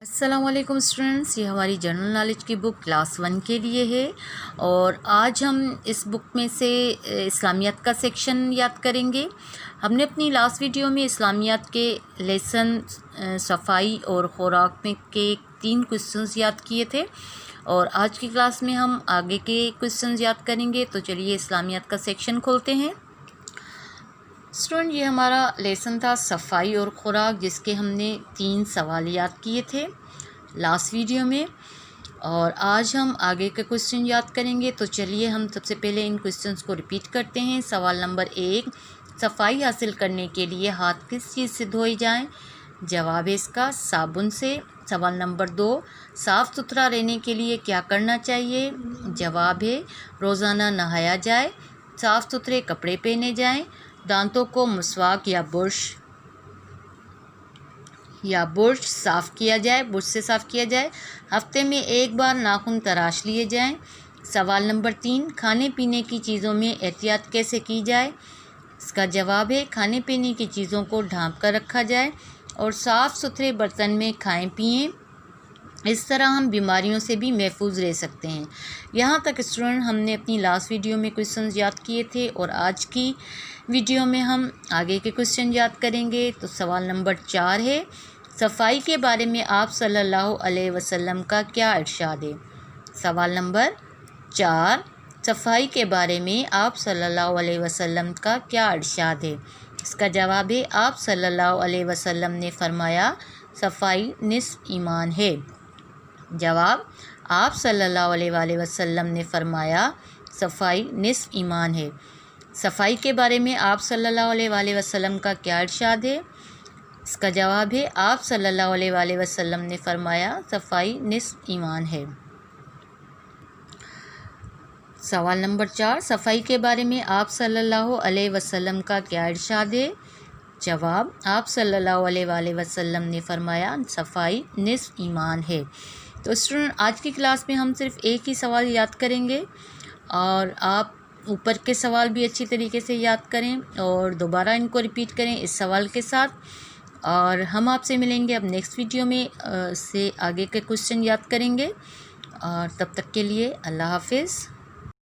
अस्सलाम वालेकुम स्टूडेंट्स, ये हमारी जनरल नॉलेज की बुक क्लास 1 के लिए है और आज हम इस बुक में से इस्लामियात का सेक्शन याद करेंगे। हमने अपनी लास्ट वीडियो में इस्लामियात के लेसन सफाई और खुराक में के 3 क्वेश्चंस याद किए थे और आज की क्लास में हम आगे के क्वेश्चंस याद करेंगे। तो चलिए इस्लामियात का सेक्शन खोलते हैं। स्टूडेंट, ये हमारा लेसन था सफाई और खुराक, जिसके हमने 3 सवाल याद किए थे लास्ट वीडियो में और आज हम आगे के क्वेश्चन याद करेंगे। तो चलिए हम सबसे पहले इन क्वेश्चंस को रिपीट करते हैं। सवाल नंबर 1, सफाई हासिल करने के लिए हाथ किस चीज़ से धोए जाएं? जवाब है इसका साबुन से। सवाल नंबर 2, साफ़ सुथरा रहने के लिए क्या करना चाहिए? जवाब है रोज़ाना नहाया जाए, साफ़ सुथरे कपड़े पहने जाएं, दांतों को मसवाक या बुर्श साफ़ किया जाए, बुर्श से साफ़ किया जाए, हफ्ते में 1 बार नाखून तराश लिए जाएं। सवाल नंबर 3, खाने पीने की चीज़ों में एहतियात कैसे की जाए? इसका जवाब है खाने पीने की चीज़ों को ढाँप कर रखा जाए और साफ़ सुथरे बर्तन में खाएं पिएं। इस तरह हम बीमारियों से भी महफूज रह सकते हैं। यहाँ तक स्टूडेंट हमने अपनी लास्ट वीडियो में क्वेश्चंस याद किए थे और आज की वीडियो में हम आगे के क्वेश्चन याद करेंगे। तो सवाल नंबर 4 है, सफाई के बारे में आप सल्लल्लाहु अलैहि वसल्लम का क्या इरशाद है? सवाल नंबर 4, सफाई के बारे में आप सल्लल्लाहु अलैहि वसल्लम का क्या इरशाद है? इसका जवाब है आप सल्लल्लाहु अलैहि वसल्लम ने फरमाया सफाई निस्फ ईमान है। जवाब, आप सल्लल्लाहु अलैहि वसल्लम ने फरमाया सफाई निस्फ ईमान है। सफाई के बारे में आप सल्लल्लाहु अलैहि वसल्लम का क्या इरशाद है? इसका जवाब है आप सल्लल्लाहु अलैहि वसल्लम ने फरमाया सफाई निस्फ ईमान है। सवाल नंबर 4, सफाई के बारे में आप सल्लल्लाहु अलैहि वसल्लम का क्या इरशाद है? जवाब, आप सल्लल्लाहु अलैहि वसल्लम ने फरमाया सफाई निस्फ ईमान है। तो स्टूडेंट, आज की क्लास में हम सिर्फ एक ही सवाल याद करेंगे और आप ऊपर के सवाल भी अच्छी तरीके से याद करें और दोबारा इनको रिपीट करें इस सवाल के साथ। और हम आपसे मिलेंगे अब नेक्स्ट वीडियो में से आगे के क्वेश्चन याद करेंगे और तब तक के लिए अल्लाह हाफिज़।